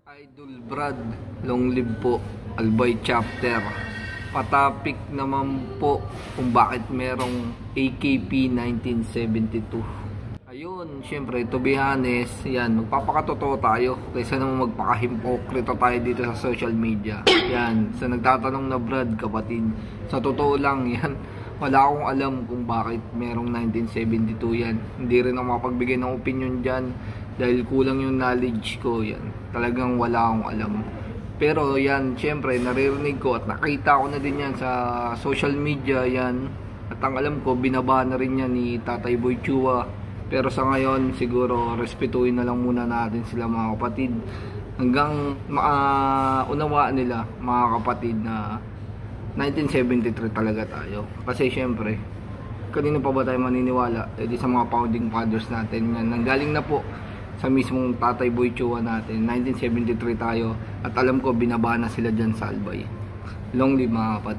Idol Brad, long live po, Albay chapter. Patapik naman po kung bakit merong AKP 1972. Ayun, syempre, to be honest, yan, magpapakatotoo tayo kaysa naman magpakahimpokrito tayo dito sa social media. Yan, sa nagtatanong na Brad, kapatid, sa totoo lang yan, wala akong alam kung bakit merong 1972 yan. Hindi rin ako makapagbigay ng opinion dyan dahil kulang yung knowledge ko. Yan, talagang wala akong alam. Pero yan, syempre, naririnig ko at nakita ko na din yan sa social media yan. At ang alam ko, binaba na rin yan ni Tatay Boy Chua. Pero sa ngayon, siguro, respetuhin na lang muna natin sila mga kapatid. Hanggang maunawaan nila, mga kapatid, na 1973 talaga tayo. Kasi syempre, kanino pa ba tayo maniniwala? E di sa mga founding fathers natin. Yan, nanggaling na po sa mismong Tatay Boy Chua natin. 1973 tayo. At alam ko, binaba na sila dyan sa Albay. Long live mga kapatid.